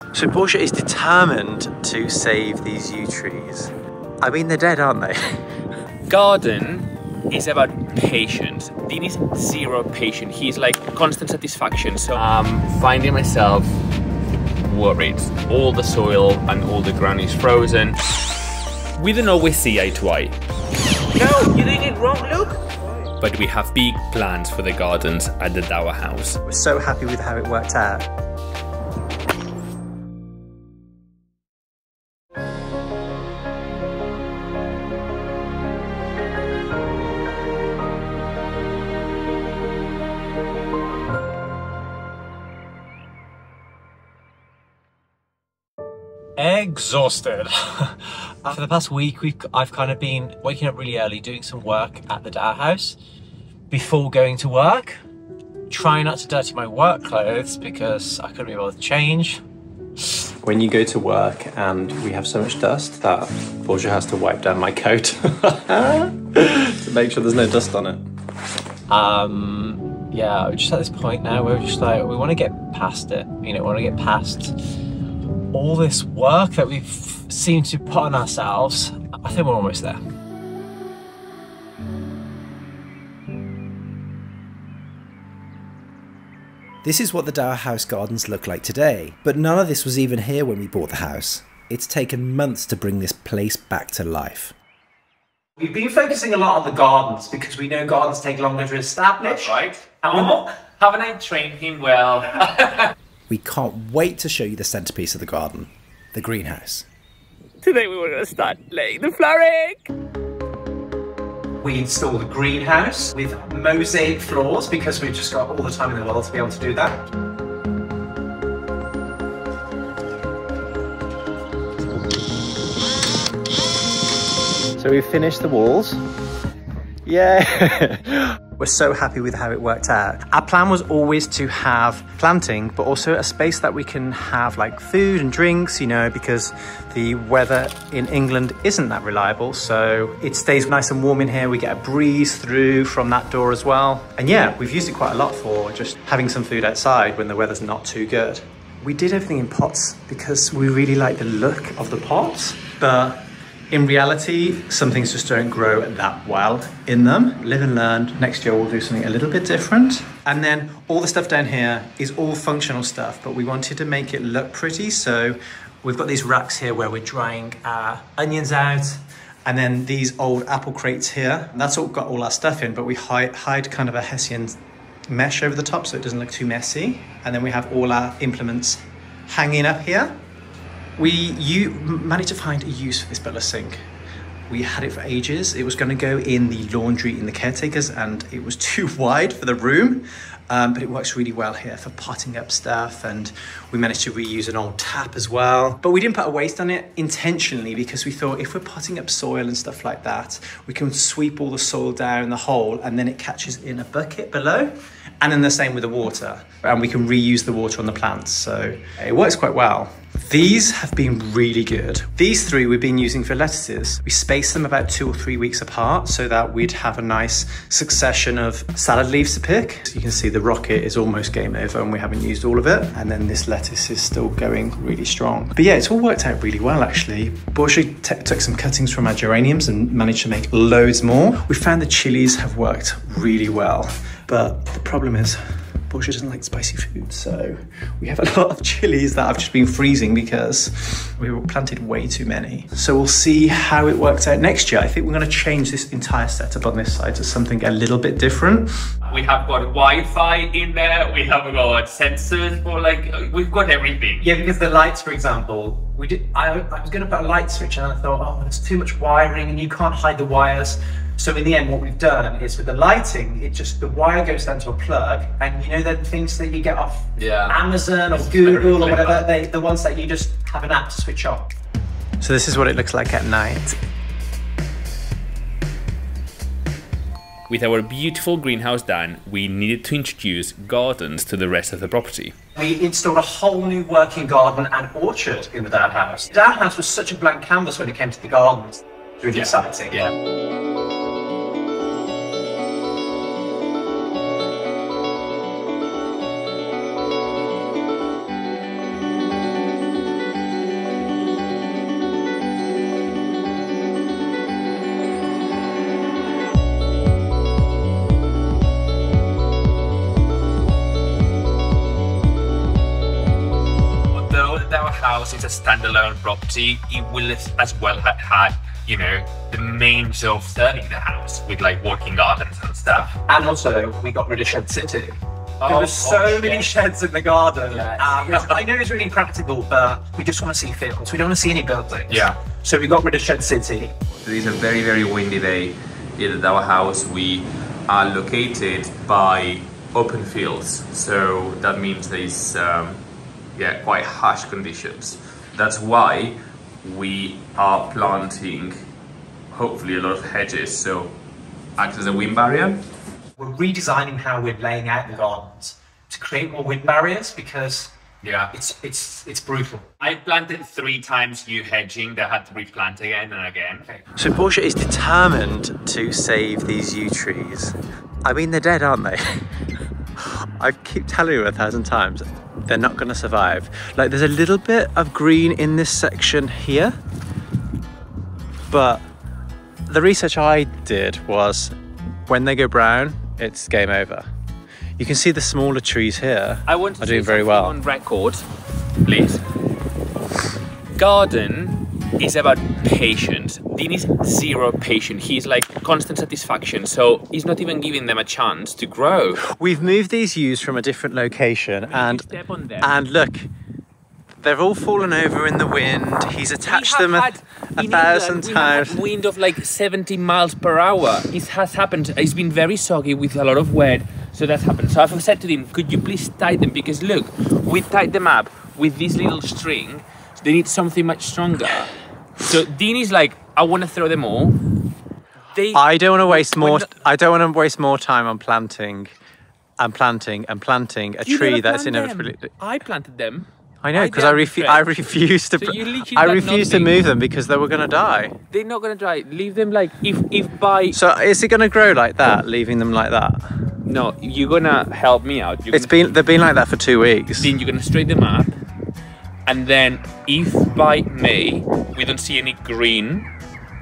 So Portia is determined to save these yew trees. I mean, they're dead, aren't they? Garden is about patience. Dean is zero patient. He's like constant satisfaction. So I'm finding myself worried. All the soil and all the ground is frozen. We don't always see eye to eye. No, you're doing it wrong, Luke. But we have big plans for the gardens at the Dower House. We're so happy with how it worked out. Exhausted. For the past week, I've kind of been waking up really early, doing some work at the Dower House before going to work. Trying not to dirty my work clothes because I couldn't be able to change. When you go to work and we have so much dust that Borgia has to wipe down my coat to make sure there's no dust on it. Yeah, we're just at this point now where we're just like, we want to get past it. You know, we want to get past all this work that we've seemed to put on ourselves. I think we're almost there. This is what the Dower House gardens look like today, but none of this was even here when we bought the house. It's taken months to bring this place back to life. We've been focusing a lot on the gardens because we know gardens take longer to establish. That's right. Haven't I trained him well? We can't wait to show you the centrepiece of the garden, the greenhouse. Today we were going to start laying the flooring. We installed a greenhouse with mosaic floors because we've just got all the time in the world to be able to do that. So we've finished the walls. Yeah! We're so happy with how it worked out. Our plan was always to have planting, but also a space that we can have like food and drinks, you know, because the weather in England isn't that reliable. So it stays nice and warm in here. We get a breeze through from that door as well. And yeah, we've used it quite a lot for just having some food outside when the weather's not too good. We did everything in pots because we really like the look of the pots, but in reality, some things just don't grow that well in them. Live and learn. Next year we'll do something a little bit different. And then all the stuff down here is all functional stuff, but we wanted to make it look pretty. So we've got these racks here where we're drying our onions out. And then these old apple crates here. That's all got all our stuff in, but we hide kind of a Hessian mesh over the top so it doesn't look too messy. And then we have all our implements hanging up here. You managed to find a use for this butler sink. We had it for ages. It was going to go in the laundry in the caretakers and it was too wide for the room, but it works really well here for potting up stuff, and we managed to reuse an old tap as well. But we didn't put a waste on it intentionally because we thought if we're potting up soil and stuff like that, we can sweep all the soil down the hole and then it catches in a bucket below. And then the same with the water, and we can reuse the water on the plants. So it works quite well. These have been really good. These three we've been using for lettuces. We spaced them about 2 or 3 weeks apart so that we'd have a nice succession of salad leaves to pick. So you can see the rocket is almost game over and we haven't used all of it. And then this lettuce is still going really strong. But yeah, it's all worked out really well actually. Borgia took some cuttings from our geraniums and managed to make loads more. We found the chilies have worked really well, but the problem is Borgia doesn't like spicy food, so we have a lot of chilies that have just been freezing because we planted way too many. So we'll see how it works out next year. I think we're going to change this entire setup on this side to something a little bit different. We have got Wi-Fi in there, we have got sensors for like, we've got everything. Yeah, because the lights, for example, I was going to put a light switch and I thought, oh, there's too much wiring and you can't hide the wires. So in the end, what we've done is with the lighting, the wire goes down to a plug, and you know the things that you get off Amazon or Google or whatever, the ones that you just have an app to switch off. So this is what it looks like at night. With our beautiful greenhouse done, we needed to introduce gardens to the rest of the property. We installed a whole new working garden and orchard in the Dower House. The Dower House was such a blank canvas when it came to the gardens. It's really exciting. Yeah. Dower House is a standalone property, it will as well have had, you know, the means of serving the house with like working gardens and stuff. And also, we got rid of Shed City. There were so many sheds in the garden. Yeah. I know it's really practical, but we just want to see fields. We don't want to see any buildings. Yeah. So we got rid of Shed City. It is a very, very windy day in the Dower House. We are located by open fields, so that means there is quite harsh conditions. That's why we are planting hopefully a lot of hedges, so act as a wind barrier. We're redesigning how we're laying out the gardens to create more wind barriers because it's brutal. I planted 3 times new hedging that had to replant again and again. Okay. So Portia is determined to save these yew trees. I mean, they're dead, aren't they? I keep telling you 1,000 times, they're not going to survive. Like, there's a little bit of green in this section here, but the research I did was when they go brown, it's game over. You can see the smaller trees here I want to are doing very well. On record, please. Garden is about patience. Dean is zero patient. He's like constant satisfaction, so he's not even giving them a chance to grow. We've moved these yews from a different location, and Step on them. look, they've all fallen over in the wind. He's attached them a thousand times. We have wind of like 70 miles per hour. It has happened. It's been very soggy with a lot of wet, so that's happened. So I've said to him, could you please tie them? Because look, we tied them up with this little string. So they need something much stronger. So Dean is like, I want to throw them all. I don't want to waste more. I don't want to waste more time on planting a tree that's inevitably. I planted them. I know, because I refused to. So you literally I got refused to nothing. move them because they were going to die. They're not gonna dry. Leave them like if by. So is it going to grow like that, leaving them like that? No, you're gonna help me out. They've been like that for 2 weeks. Then you're gonna straighten them up, and then if by May we don't see any green,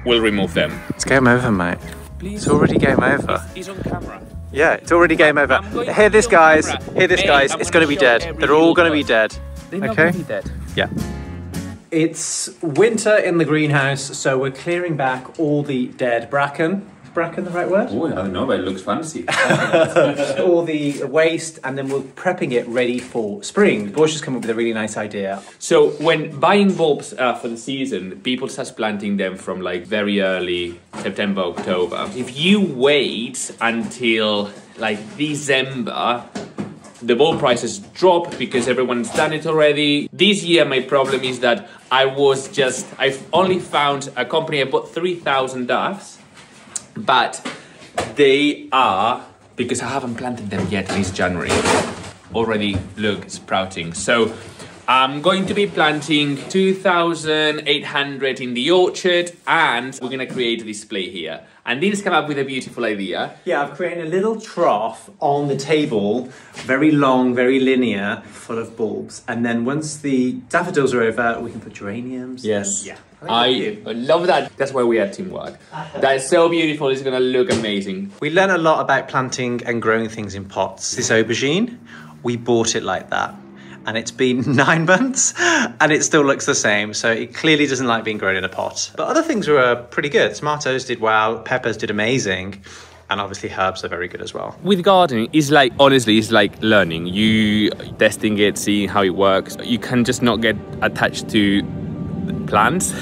we'll remove them. It's game over, mate. Please. It's already game over. He's on camera. Yeah, it's already game over. Hear this, guys. Hear this, guys. It's going to be dead. They're all going to be dead. They're not Okay. gonna be dead. Yeah. It's winter in the greenhouse, so we're clearing back all the dead bracken. Is bracken the right word? Oh, I don't know, but it looks fancy. All the waste, and then we're prepping it ready for spring. Portia's come up with a really nice idea. So when buying bulbs for the season, people start planting them from like very early September, October. If you wait until like December, the bulb prices drop because everyone's done it already. This year, my problem is that I've only found a company. I bought 3,000 daffs, but they are, because I haven't planted them yet, and it's January, already look sprouting. So I'm going to be planting 2,800 in the orchard, and we're gonna create a display here. And Dean's come up with a beautiful idea. Yeah, I've created a little trough on the table, very long, very linear, full of bulbs. And then once the daffodils are over, we can put geraniums. Yes. Yeah. I love that. That's why we had teamwork. That is so beautiful. It's gonna look amazing. We learned a lot about planting and growing things in pots. This aubergine, we bought it like that. And it's been 9 months and it still looks the same. So it clearly doesn't like being grown in a pot. But other things were pretty good. Tomatoes did well, peppers did amazing. And obviously herbs are very good as well. With gardening, it's like, honestly, it's like learning. You testing it, seeing how it works. You can just not get attached to plants.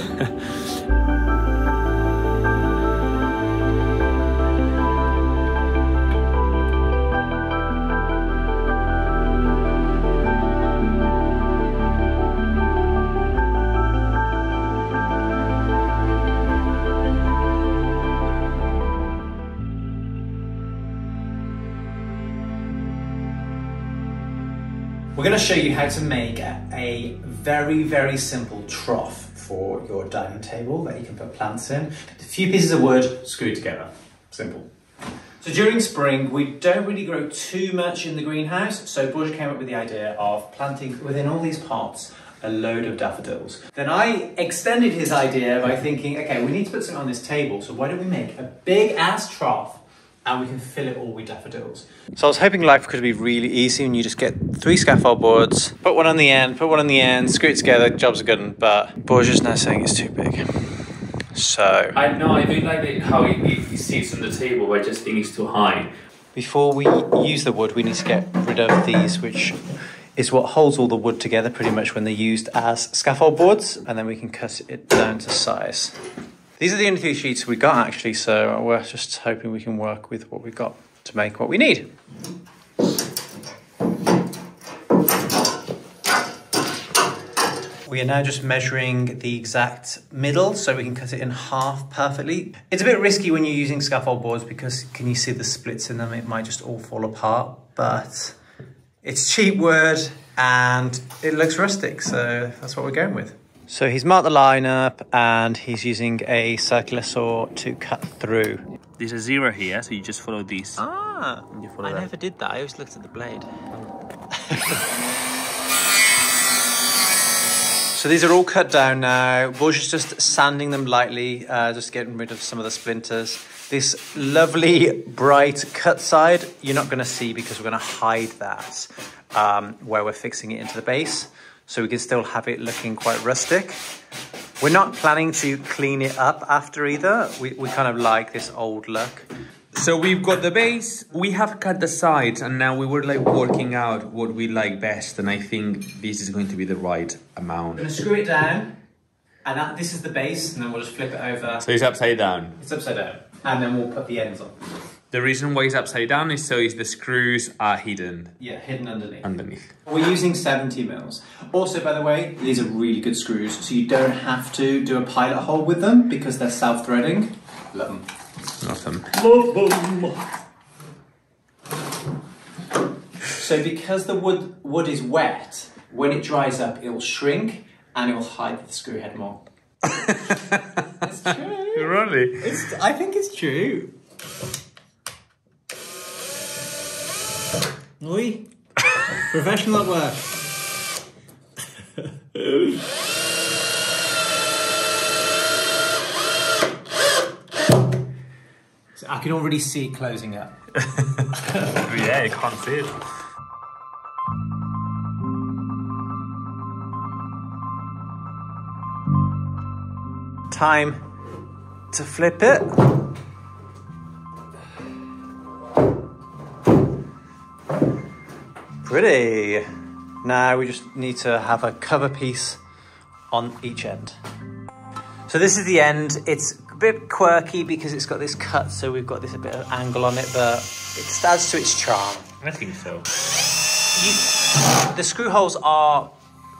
We're going to show you how to make a very, very simple trough for your dining table that you can put plants in. A few pieces of wood screwed together. Simple. So during spring, we don't really grow too much in the greenhouse. So Borja came up with the idea of planting within all these pots a load of daffodils. Then I extended his idea by thinking, okay, we need to put something on this table. So why don't we make a big ass trough and we can fill it all with daffodils. So I was hoping life could be really easy and you just get 3 scaffold boards, put one on the end, put one on the end, screw it together, jobs are good. But Borgia's now saying it's too big. So I know, I do like how he sits on the table, but I just think it's too high. before we use the wood, we need to get rid of these, which is what holds all the wood together pretty much when they're used as scaffold boards, and then we can cut it down to size. These are the only 2 sheets we got actually, so we're just hoping we can work with what we've got to make what we need. We are now just measuring the exact middle so we can cut it in half perfectly. It's a bit risky when you're using scaffold boards because can you see the splits in them? It might just all fall apart, but it's cheap wood and it looks rustic, so that's what we're going with. So he's marked the line up and he's using a circular saw to cut through. There's a 0 here, so you just follow this. Ah, I never did that. I always looked at the blade. So these are all cut down now. Borgia's just sanding them lightly, just getting rid of some of the splinters. This lovely bright cut side, you're not gonna see because we're gonna hide that where we're fixing it into the base. So we can still have it looking quite rustic. We're not planning to clean it up after either. We kind of like this old look. So we've got the base, we have cut the sides, and now we were like working out what we like best, and I think this is going to be the right amount. We're gonna screw it down, and this is the base, and then we'll just flip it over. So it's upside down. It's upside down, and then we'll put the ends on. The reason why it's upside down is so the screws are hidden. Yeah, hidden underneath. Underneath. We're using 70 mils. Also, by the way, these are really good screws, so you don't have to do a pilot hole with them because they're self-threading. Love them. Awesome. So because the wood is wet, when it dries up, it'll shrink and it will hide the screw head more. It's true. Really? I think it's true. Oi, professional at work. So I can already see it closing up. Yeah, you can't see it. Time to flip it. Pretty. Now we just need to have a cover piece on each end. So this is the end. It's a bit quirky because it's got this cut, so we've got this a bit of angle on it, but it adds to its charm. I think so. The screw holes are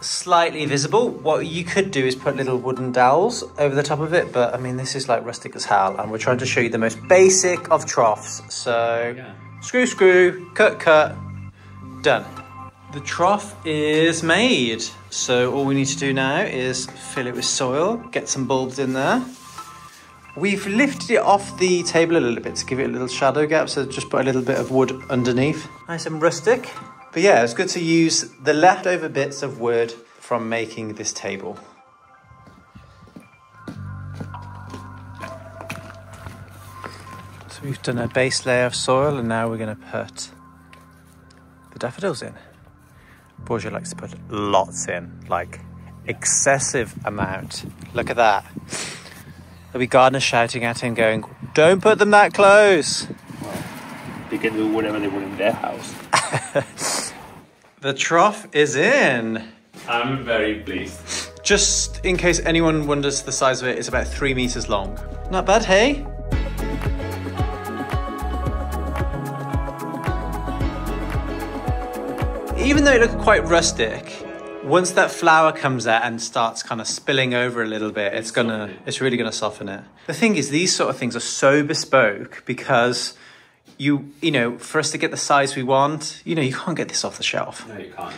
slightly visible. What you could do is put little wooden dowels over the top of it, but I mean, this is like rustic as hell, and we're trying to show you the most basic of troughs. So yeah. Screw, screw, cut, cut, done. The trough is made. So all we need to do now is fill it with soil, get some bulbs in there. We've lifted it off the table a little bit to give it a little shadow gap, so just put a little bit of wood underneath. Nice and rustic. But yeah, it's good to use the leftover bits of wood from making this table. So we've done a base layer of soil and now we're going to put the daffodils in. Borgia likes to put lots in, like excessive amount. Look at that. There'll be gardeners shouting at him going, don't put them that close. Well, they can do whatever they want in their house. The trough is in. I'm very pleased. Just in case anyone wonders the size of it, it's about 3 meters long. Not bad, hey? Even though it looked quite rustic, once that flour comes out and starts kind of spilling over a little bit, it's really gonna soften it. The thing is, these sort of things are so bespoke because you know, for us to get the size we want, you know, you can't get this off the shelf. No, you can't.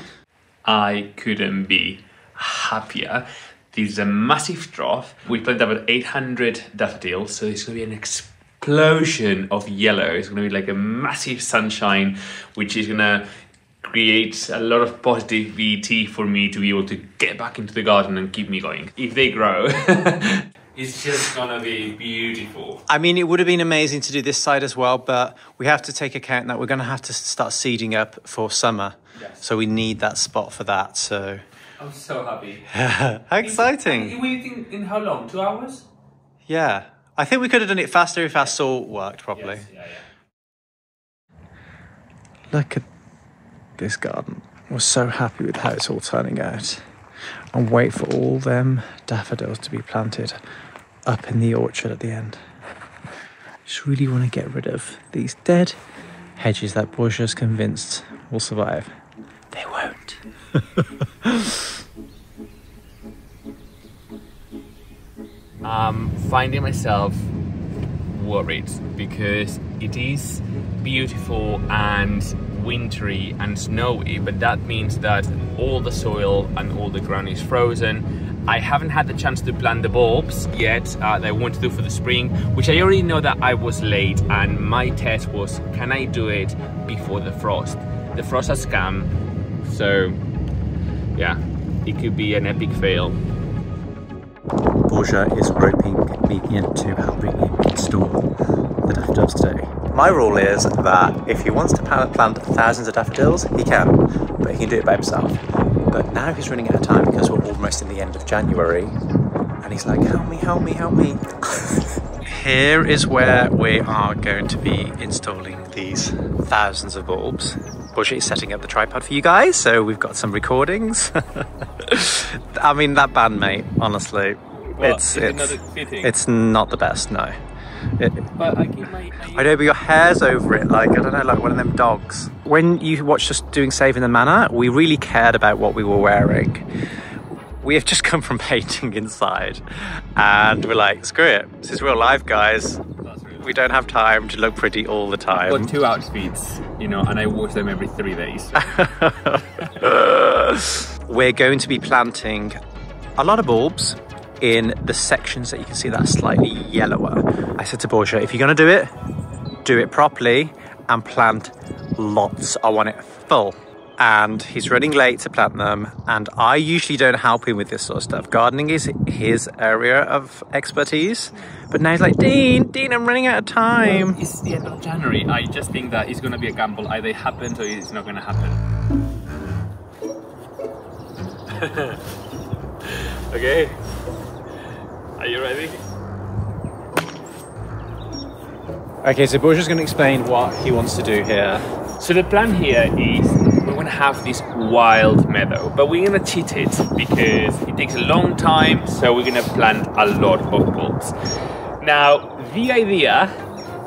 I couldn't be happier. This is a massive trough. We planted about 800 daffodils, so it's gonna be an explosion of yellow. It's gonna be like a massive sunshine, which is gonna create a lot of positivity for me to be able to get back into the garden and keep me going. If they grow. It's just gonna be beautiful. I mean, it would have been amazing to do this side as well, but we have to take account that we're going to have to start seeding up for summer. Yes. So we need that spot for that, so... I'm so happy. How exciting. We think in how long? 2 hours? Yeah. I think we could have done it faster if our saw worked properly. Yes. Yeah. Look at this garden. We're so happy with how it's all turning out. And wait for all them daffodils to be planted up in the orchard at the end. Just really want to get rid of these dead hedges that Borgia's convinced will survive. They won't. Finding myself worried because it is beautiful and wintry and snowy, but that means that all the soil and all the ground is frozen. I haven't had the chance to plant the bulbs yet that I want to do for the spring, which I already know that I was late, and my test was, can I do it before the frost? The frost has come, so yeah, it could be an epic fail. Borgia is roping me into helping him install the daffodils today. My rule is that if he wants to plant thousands of daffodils, he can, but he can do it by himself. But now he's running out of time because we're almost in the end of January, and he's like, help me, help me, help me. Here is where we are going to be installing these thousands of bulbs. Borgia is setting up the tripod for you guys, so we've got some recordings. I mean, that bandmate, honestly, it's not the best, no. But I keep I know, but your hair's over it, like, I don't know, like one of them dogs. When you watched us doing Saving the Manor, we really cared about what we were wearing. We have just come from painting inside, and we're like, screw it, this is real life, guys. We don't have time to look pretty all the time. I've got 2 outfits, you know, and I wash them every 3 days. We're going to be planting a lot of bulbs in the sections that you can see that are slightly yellower. I said to Borgia, if you're going to do it properly and plant lots. I want it full. And he's running late to plant them, and I usually don't help him with this sort of stuff. Gardening is his area of expertise, but now he's like, Dean, I'm running out of time. Well, it's the end of January. I just think that it's going to be a gamble. Either it happens or it's not going to happen. Okay, are you ready? Okay, so Borgia's going to explain what he wants to do here. So the plan here is we're going to have this wild meadow, but we're going to cheat it because it takes a long time, so we're going to plant a lot of bulbs. Now, the idea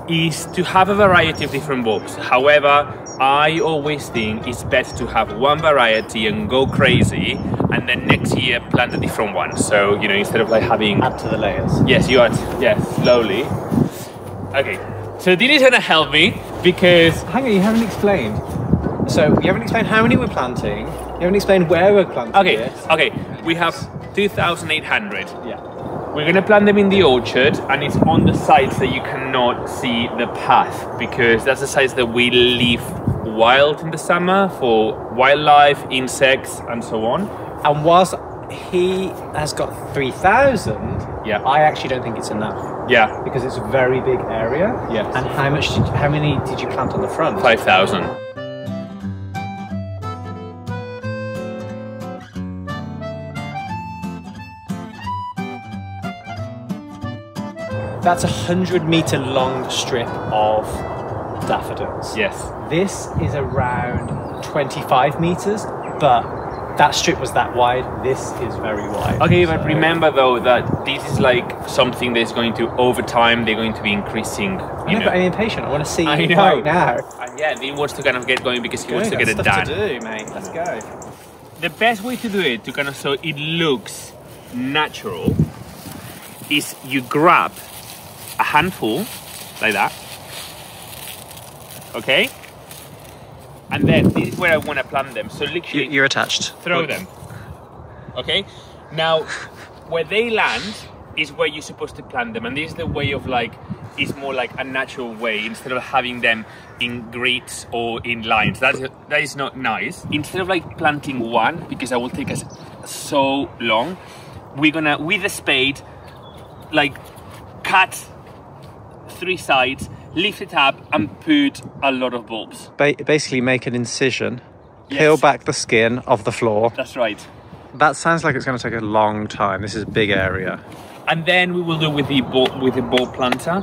is to have a variety of different bulbs. However, I always think it's better to have one variety and go crazy, and then next year plant a different one. So, you know, instead of like having... Add to the layers. Yes, you add, yes, slowly. Okay, so Dean is going to help me because... Hang on, you haven't explained. So, you haven't explained how many we're planting, you haven't explained where we're planting. Okay, we have 2,800. Yeah. We're going to plant them in the orchard, and it's on the sides that you cannot see the path, because that's the sides that we leave wild in the summer for wildlife, insects, and so on. And whilst he has got 3,000, yeah, I actually don't think it's enough. Yeah, because it's a very big area. Yes. And how many did you plant on the front? 5,000. That's a 100-meter long strip of daffodils. Yes. This is around 25 meters, but that strip was that wide. This is very wide. Okay, but remember though that this is like something that's going to, over time, they're going to be increasing. I know, but I'm impatient. I want to see you right now. And yeah, he wants to kind of get going because he wants to get it done. Stuff to do, mate. Let's go. The best way to do it, to kind of so it looks natural, is you grab a handful like that, okay, and then this is where I want to plant them. So literally you're attached. Throw them, okay. Now where they land is where you're supposed to plant them, and this is the way of like, it's more like a natural way instead of having them in grids or in lines. That is not nice. Instead of like planting one, because that will take us so long, we're gonna, with a spade, like cut 3 sides, lift it up and put a lot of bulbs. Basically make an incision, peel back the skin of the floor. That's right. That sounds like it's going to take a long time. This is a big area. And then we will do with the bulb planter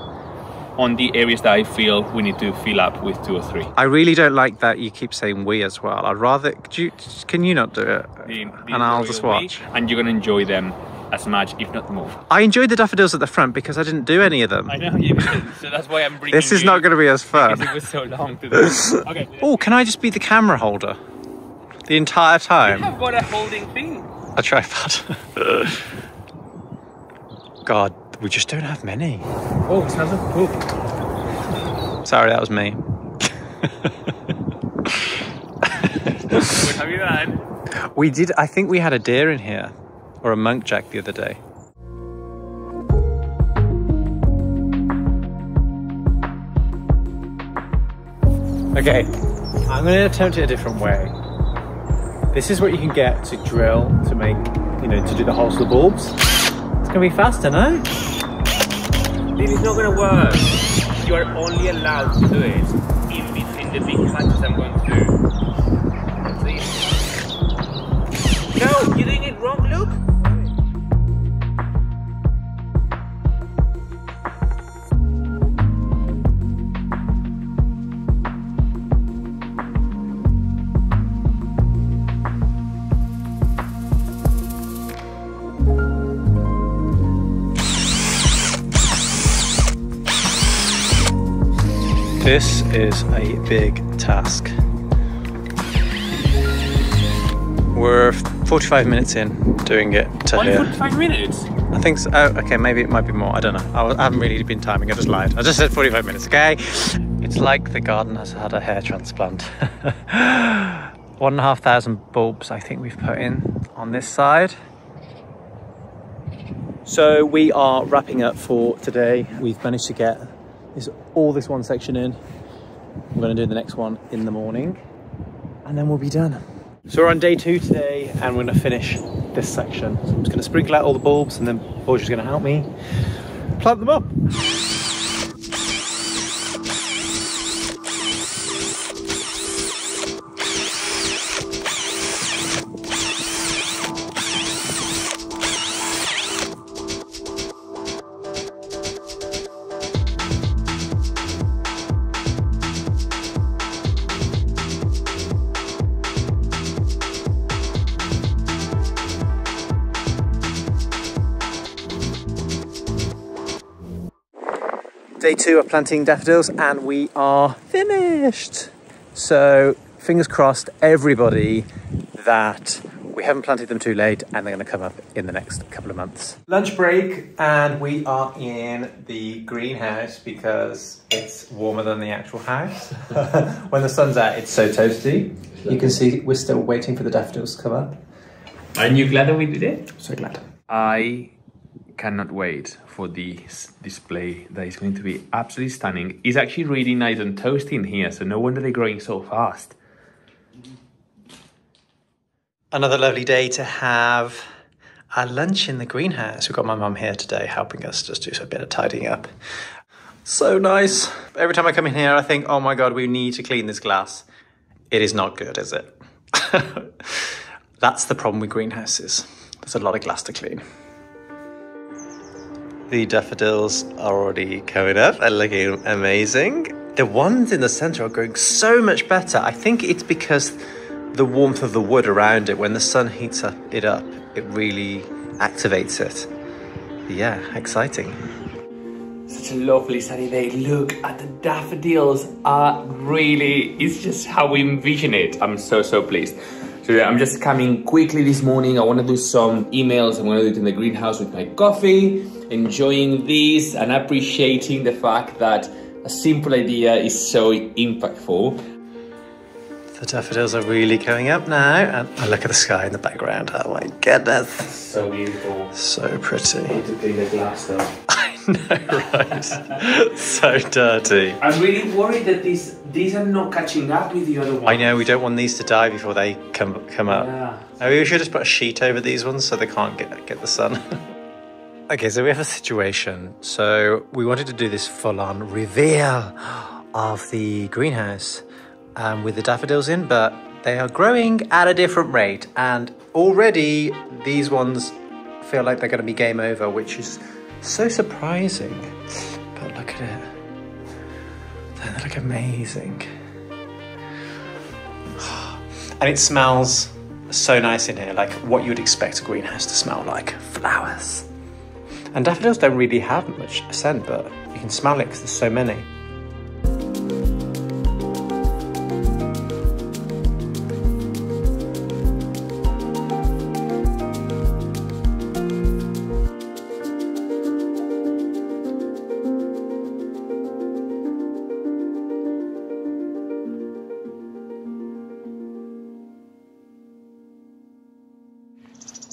on the areas that I feel we need to fill up with 2 or 3. I really don't like that you keep saying we as well. I'd rather, can you not do it? And I'll just watch. And you're going to enjoy them as much, if not more. I enjoyed the daffodils at the front because I didn't do any of them. I know you didn't, so that's why I'm bringing This is not going to be as fun. Because it was so long to do. Okay. Oh, can I just be the camera holder the entire time? You have got a holding thing. A tripod. God, we just don't have many. Oh, it smells of poop. Sorry, that was me. What have you done? We did, I think we had a deer in here, or a monkjack the other day. Okay, I'm going to attempt it a different way. This is what you can get to drill, to make, you know, to do the holes for the bulbs. It's going to be faster, no? This is not going to work. You are only allowed to do it in between the big patches I'm going through. No, you're doing it wrong, Luke. This is a big task. We're 45 minutes in doing it to Only here. 45 minutes? I think so. Oh, okay, maybe it might be more. I don't know. I haven't really been timing. I just lied. I just said 45 minutes, okay? It's like the garden has had a hair transplant. 1,500 bulbs I think we've put in on this side. So we are wrapping up for today. We've managed to get all this one section in. We're going to do the next one in the morning and then we'll be done. So we're on day 2 today and we're going to finish this section. So I'm just going to sprinkle out all the bulbs and then Borgia's going to help me plant them up. Day 2 of planting daffodils and we are finished. So fingers crossed everybody that we haven't planted them too late and they're going to come up in the next couple of months. Lunch break and we are in the greenhouse because it's warmer than the actual house. When the sun's out it's so toasty. You can see we're still waiting for the daffodils to come up. Aren't you glad that we did it? So glad. I cannot wait for this display that is going to be absolutely stunning. It's actually really nice and toasty in here, so no wonder they're growing so fast. Another lovely day to have our lunch in the greenhouse. We've got my mum here today helping us just do a bit of tidying up. So nice. Every time I come in here I think, oh my God, we need to clean this glass. It is not good, is it? That's the problem with greenhouses. There's a lot of glass to clean. The daffodils are already coming up and looking amazing. The ones in the center are growing so much better. I think it's because the warmth of the wood around it, when the sun heats it up, it really activates it. Yeah, exciting. Such a lovely sunny day. Look at the daffodils. It's just how we envision it. I'm so pleased. So yeah, I'm just coming quickly this morning. I want to do some emails. I'm going to do it in the greenhouse with my coffee, enjoying this and appreciating the fact that a simple idea is so impactful. The daffodils are really coming up now, and I look at the sky in the background. Oh my goodness. So beautiful. So pretty. I need to clean the glass though. I know, right? So dirty. I'm really worried that these are not catching up with the other ones. I know, we don't want these to die before they come up. Yeah. Maybe we should just put a sheet over these ones so they can't get the sun. Okay, so we have a situation. So we wanted to do this full-on reveal of the greenhouse with the daffodils in, but they are growing at a different rate. And already these ones feel like they're going to be game over, which is so surprising. But look at it. They look amazing. And it smells so nice in here, like what you would expect a greenhouse to smell like. Flowers. And daffodils don't really have much scent, but you can smell it because there's so many.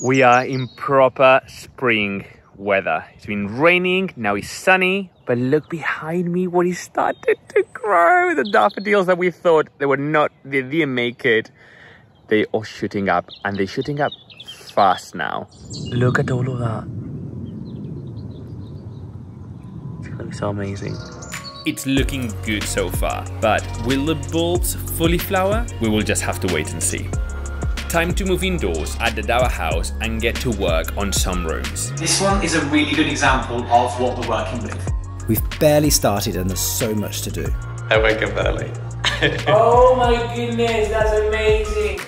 We are in proper spring weather. It's been raining, now it's sunny, but look behind me what is started to grow. The daffodils that we thought they didn't make it, they are shooting up, and they're shooting up fast now. Look at all of that. It looks so amazing. It's looking good so far, but will the bulbs fully flower? We will just have to wait and see. Time to move indoors at the Dower House and get to work on some rooms. This one is a really good example of what we're working with. We've barely started and there's so much to do. I wake up early. Oh my goodness, that's amazing.